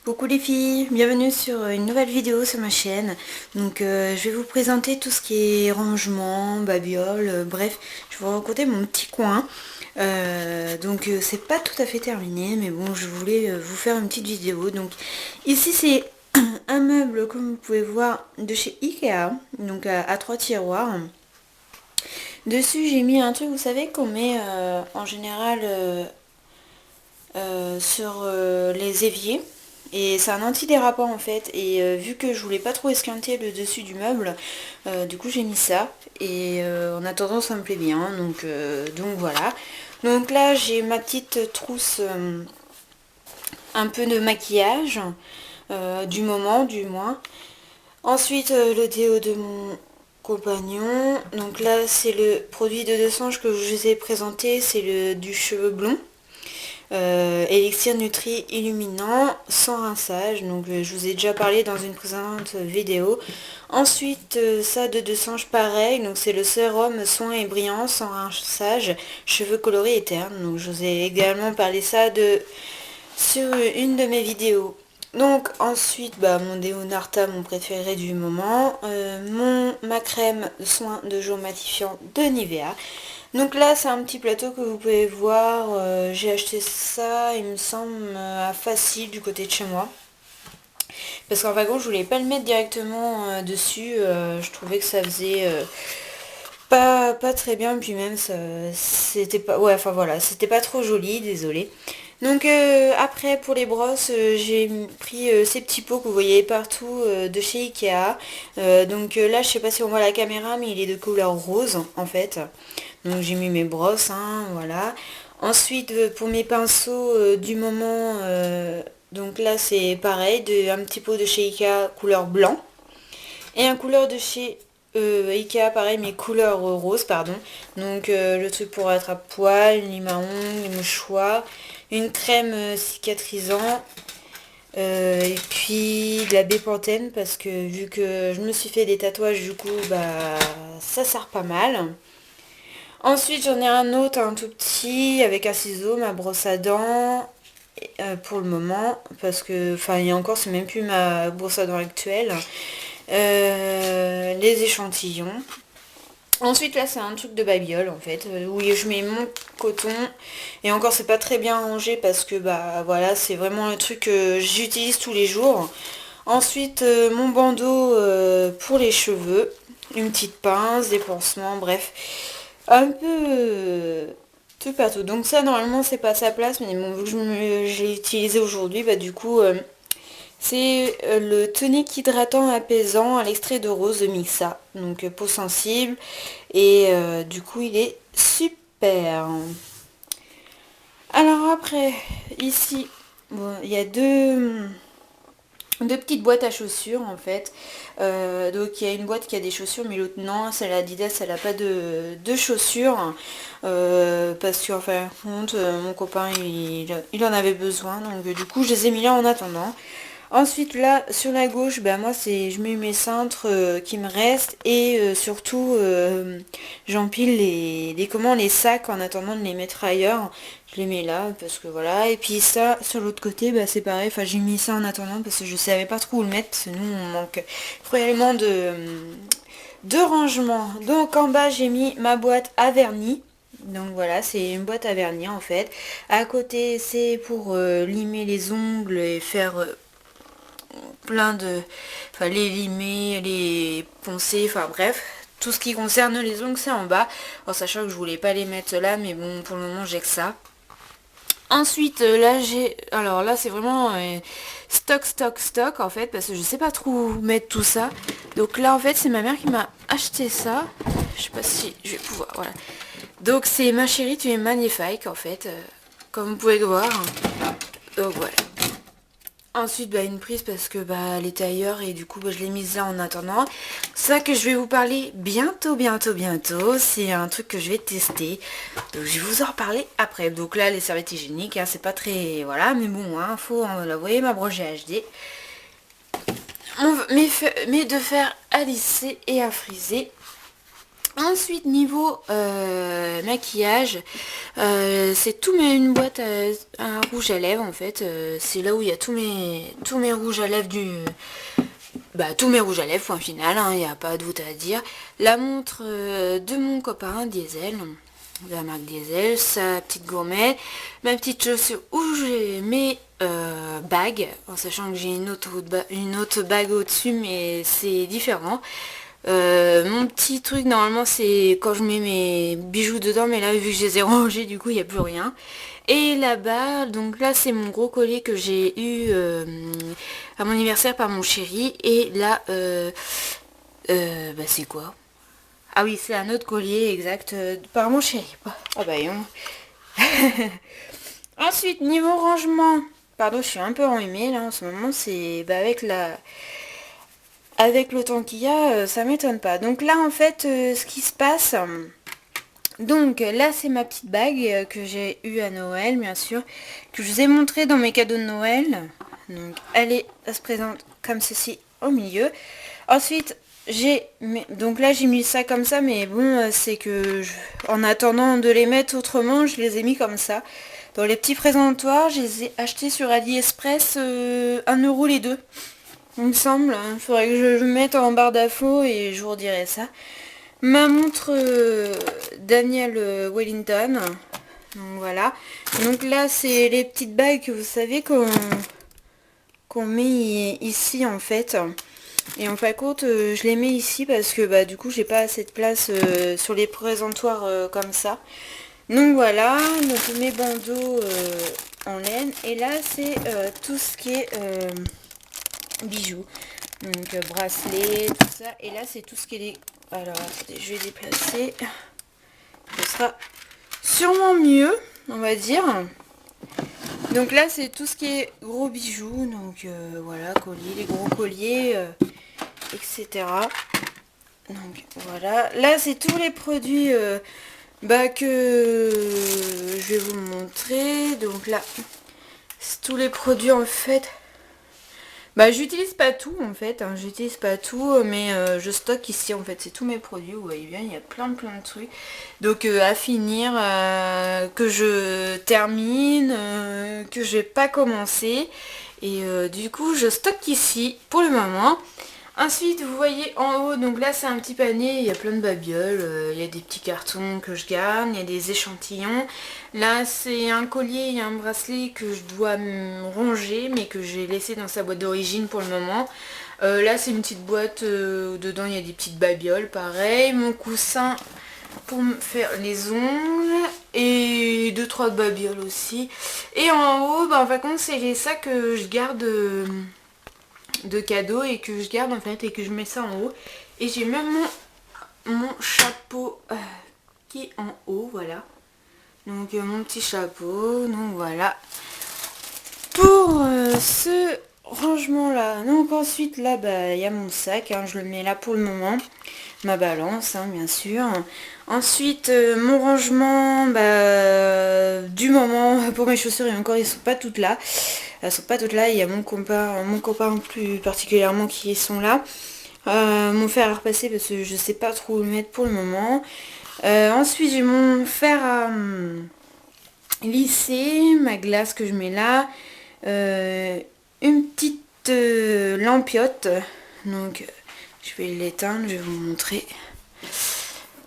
Coucou les filles, bienvenue sur une nouvelle vidéo sur ma chaîne. Donc je vais vous présenter tout ce qui est rangement, babiole, bref, je vais vous raconter mon petit coin. C'est pas tout à fait terminé, mais bon, je voulais vous faire une petite vidéo. Donc ici c'est un meuble, comme vous pouvez voir, de chez Ikea, donc à 3 tiroirs. Dessus j'ai mis un truc, vous savez, qu'on met en général sur les éviers. Et c'est un antidérapant en fait, et vu que je voulais pas trop esquinter le dessus du meuble, du coup j'ai mis ça, et en attendant ça me plaît bien, donc voilà. Donc là j'ai ma petite trousse, un peu de maquillage, du moment du moins. Ensuite le déo de mon compagnon, donc là c'est le produit de Desange que je vous ai présenté, c'est le du cheveu blond. Élixir Nutri illuminant sans rinçage, donc je vous ai déjà parlé dans une précédente vidéo. Ensuite ça de Desange pareil, donc c'est le sérum soin et brillant sans rinçage, cheveux colorés et ternes, donc je vous ai également parlé ça sur une de mes vidéos. Donc ensuite mon déo Narta, mon préféré du moment, ma crème soin de jour matifiant de Nivea. Donc là c'est un petit plateau que vous pouvez voir, j'ai acheté ça il me semble à Facile du côté de chez moi. Parce qu'en wagon je voulais pas le mettre directement dessus, je trouvais que ça faisait pas très bien, puis même c'était pas, ouais enfin voilà, c'était pas trop joli, désolé. Donc après pour les brosses, j'ai pris ces petits pots que vous voyez partout de chez Ikea. Là je sais pas si on voit la caméra, mais il est de couleur rose en fait. Donc j'ai mis mes brosses, hein, voilà. Ensuite pour mes pinceaux du moment, donc là c'est pareil, un petit pot de chez Ikea couleur blanc. Et un couleur de chez Ikea pareil, mais couleur rose, pardon. Donc le truc pour attrape-poil, une lime à ongles, une mouchoir, une crème cicatrisant. Et puis de la bépantène parce que vu que je me suis fait des tatouages, du coup ça sert pas mal. Ensuite j'en ai un autre, un tout petit, avec un ciseau, ma brosse à dents, pour le moment, parce que, enfin il y a encore, c'est même plus ma brosse à dents actuelle. Les échantillons. Ensuite là c'est un truc de babiole en fait, où je mets mon coton, et encore c'est pas très bien rangé parce que voilà, c'est vraiment le truc que j'utilise tous les jours. Ensuite mon bandeau pour les cheveux, une petite pince, des pansements, bref, un peu tout partout. Donc ça normalement c'est pas à sa place, mais bon, vu que je l'ai utilisé aujourd'hui, du coup c'est le tonique hydratant apaisant à l'extrait de rose de Mixa, donc peau sensible, et du coup il est super. Alors après, ici, bon, il y a deux petites boîtes à chaussures en fait. Donc il y a une boîte qui a des chaussures, mais l'autre non, celle Adidas elle a pas de chaussures, parce qu'en fin de compte mon copain il en avait besoin, donc du coup je les ai mis là en attendant. Ensuite là sur la gauche, moi je mets mes cintres qui me restent, et surtout j'empile les sacs en attendant de les mettre ailleurs. Je les mets là parce que voilà. Et puis ça sur l'autre côté c'est pareil, enfin j'ai mis ça en attendant parce que je savais pas trop où le mettre, parce que nous on manque cruellement de rangement. Donc en bas j'ai mis ma boîte à vernis. Donc voilà, c'est une boîte à vernis en fait. À côté c'est pour limer les ongles et faire enfin les limer, les poncer, enfin bref, tout ce qui concerne les ongles c'est en bas, en sachant que je voulais pas les mettre là, mais bon pour le moment j'ai que ça. Ensuite là alors là c'est vraiment stock en fait, parce que je sais pas trop où mettre tout ça. Donc là en fait c'est ma mère qui m'a acheté ça, je sais pas si je vais pouvoir, voilà. Donc c'est Ma chérie tu es magnifique en fait, comme vous pouvez le voir. Donc voilà. Ensuite une prise parce que elle était ailleurs, et du coup je l'ai mise là en attendant. Ça que je vais vous parler bientôt, c'est un truc que je vais tester, donc je vais vous en reparler après. Donc là les serviettes hygiéniques, c'est pas très, voilà, mais bon, faut la, vous voyez ma broche GHD, mes deux fers à lisser et à friser. Ensuite niveau maquillage, c'est une boîte à rouge à lèvres en fait. C'est là où il y a tous mes rouges à lèvres tous mes rouges à lèvres, point final, il n'y a pas d'autre à dire. La montre de mon copain Diesel, de la marque Diesel, sa petite gourmette, ma petite chaussure où j'ai mes bagues, en sachant que j'ai une autre bague au-dessus, mais c'est différent. Mon petit truc normalement c'est quand je mets mes bijoux dedans, mais là vu que je les ai rangés du coup il n'y a plus rien. Et là-bas, donc là c'est mon gros collier que j'ai eu à mon anniversaire par mon chéri. Et là c'est quoi? Ah oui, c'est un autre collier exact par mon chéri. Ah bah Ensuite niveau rangement, pardon je suis un peu enrhumée là en ce moment, c'est avec le temps qu'il y a, ça m'étonne pas. Donc là, en fait, ce qui se passe... donc là, c'est ma petite bague que j'ai eue à Noël, bien sûr, que je vous ai montré dans mes cadeaux de Noël. Donc, elle se présente comme ceci au milieu. Ensuite, donc là, j'ai mis ça comme ça, mais bon, c'est que... en attendant de les mettre autrement, je les ai mis comme ça. Dans les petits présentoirs, je les ai achetés sur AliExpress 1 € les deux. Il me semble, il faudrait que je le mette en barre d'infos et je vous redirai ça. Ma montre Daniel Wellington. Donc voilà. Donc là c'est les petites bagues que vous savez qu'on met ici en fait. Et en fin de compte je les mets ici parce que du coup j'ai pas assez de place sur les présentoirs comme ça. Donc voilà, donc mes bandeaux en laine. Et là c'est tout ce qui est bijoux, donc bracelets, tout ça. Et là c'est tout ce qui est alors attendez, je vais déplacer, ce sera sûrement mieux on va dire. Donc là c'est tout ce qui est gros bijoux, donc voilà, colliers, les gros colliers etc. Donc voilà, là c'est tous les produits que je vais vous montrer. Donc là c'est tous les produits en fait. J'utilise pas tout en fait, j'utilise pas tout, mais je stocke ici en fait, c'est tous mes produits, vous voyez bien, il y a plein de trucs. Donc à finir, que je termine, que j'ai pas commencé. Et du coup je stocke ici pour le moment. Ensuite vous voyez en haut, donc là c'est un petit panier, il y a plein de babioles, il y a des petits cartons que je garde, il y a des échantillons. Là c'est un collier et un bracelet que je dois ranger mais que j'ai laissé dans sa boîte d'origine pour le moment. Là c'est une petite boîte, dedans il y a des petites babioles, pareil, mon coussin pour me faire les ongles et 2-3 babioles aussi. Et en haut, en fin de compte c'est les sacs que je garde de cadeaux et que je garde en fait et que je mets ça en haut. Et j'ai même mon chapeau qui est en haut, voilà. Donc mon petit chapeau, donc voilà. Pour ce rangement là, donc ensuite là il y a mon sac, je le mets là pour le moment. Ma balance bien sûr. Ensuite mon rangement du moment pour mes chaussures, et encore ils sont pas toutes là. Elles sont pas toutes là, il y a mon copain plus particulièrement qui sont là. Mon fer à repasser parce que je sais pas trop où le mettre pour le moment. Ensuite j'ai mon fer à lisser, ma glace que je mets là. Une petite lampiote. Donc je vais l'éteindre, je vais vous montrer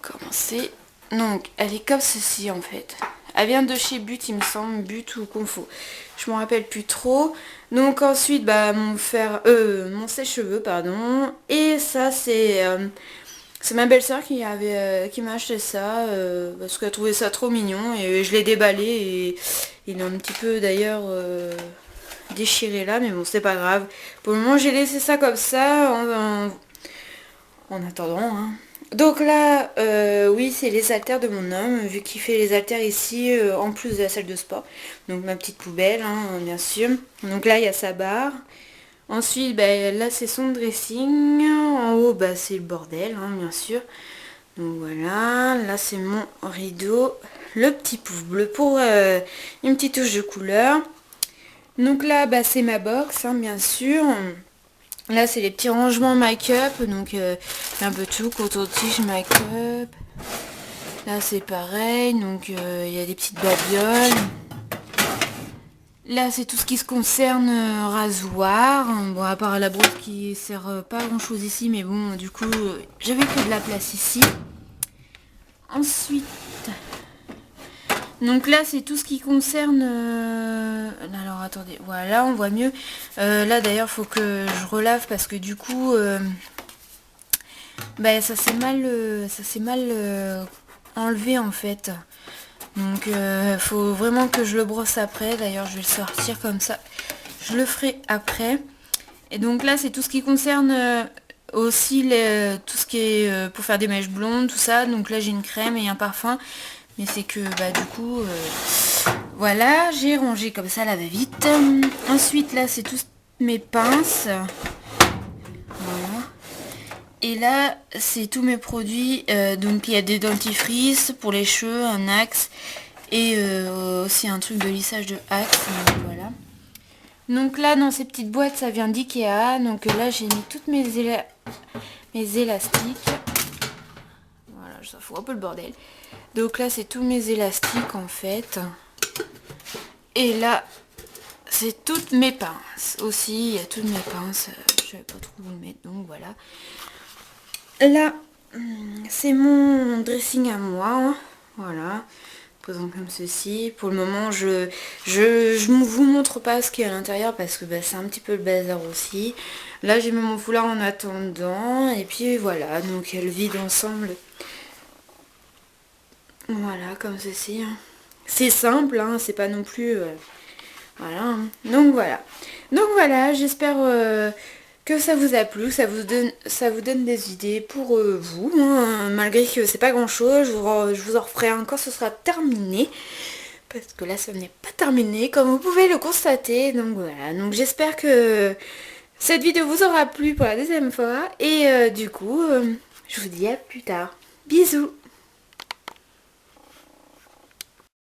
comment c'est. Donc elle est comme ceci en fait. Elle vient de chez But, il me semble, But ou Confo. Je m'en rappelle plus trop. Donc ensuite mon sèche-cheveux, pardon. Et ça c'est ma belle-sœur qui m'a acheté ça parce qu'elle trouvait ça trop mignon et je l'ai déballé et il est un petit peu d'ailleurs déchiré là, mais bon c'est pas grave. Pour le moment j'ai laissé ça comme ça en attendant. Donc là, oui, c'est les haltères de mon homme, vu qu'il fait les haltères ici, en plus de la salle de sport. Donc ma petite poubelle, bien sûr. Donc là, il y a sa barre. Ensuite, là, c'est son dressing. En haut, c'est le bordel, bien sûr. Donc voilà, là, c'est mon rideau. Le petit pouf bleu pour une petite touche de couleur. Donc là, c'est ma box, bien sûr. Là c'est les petits rangements make-up, donc un peu tout, coton-tige, make-up. Là c'est pareil, donc il y a des petites babioles. Là c'est tout ce qui se concerne rasoir. Bon, à part la brosse qui sert pas à grand chose ici, mais bon du coup j'avais que de la place ici. Ensuite, donc là c'est tout ce qui concerne alors attendez, voilà on voit mieux. Là d'ailleurs faut que je relave parce que du coup bah, ça s'est mal enlevé en fait. Donc faut vraiment que je le brosse après. D'ailleurs je vais le sortir comme ça, je le ferai après. Et donc là c'est tout ce qui concerne aussi tout ce qui est pour faire des mèches blondes, tout ça. Donc là j'ai une crème et un parfum, mais c'est que bah du coup voilà, j'ai rangé comme ça la va-vite. Ensuite là c'est tous mes pinces, voilà. Et là c'est tous mes produits, donc il y a des dentifrices pour les cheveux, un axe et aussi un truc de lissage de axe, donc voilà. Donc là dans ces petites boîtes ça vient d'Ikea, donc là j'ai mis toutes mes élastiques. Voilà, ça fout un peu le bordel. Donc là c'est tous mes élastiques en fait. Et là c'est toutes mes pinces aussi, il y a toutes mes pinces, je savais pas trop où le mettre, donc voilà. Là c'est mon dressing à moi, hein. Voilà, posant comme ceci. Pour le moment je vous montre pas ce qu'il y a à l'intérieur parce que bah, c'est un petit peu le bazar aussi. Là j'ai mis mon foulard en attendant et puis voilà, donc elle vide ensemble. Voilà, comme ceci. C'est simple, hein, c'est pas non plus voilà, hein. Donc voilà, j'espère que ça vous a plu, ça vous donne des idées pour vous, hein, malgré que c'est pas grand chose. Je vous en referai un quand ce sera terminé, parce que là ça n'est pas terminé comme vous pouvez le constater. Donc voilà, donc j'espère que cette vidéo vous aura plu pour la deuxième fois, et du coup je vous dis à plus tard, bisous.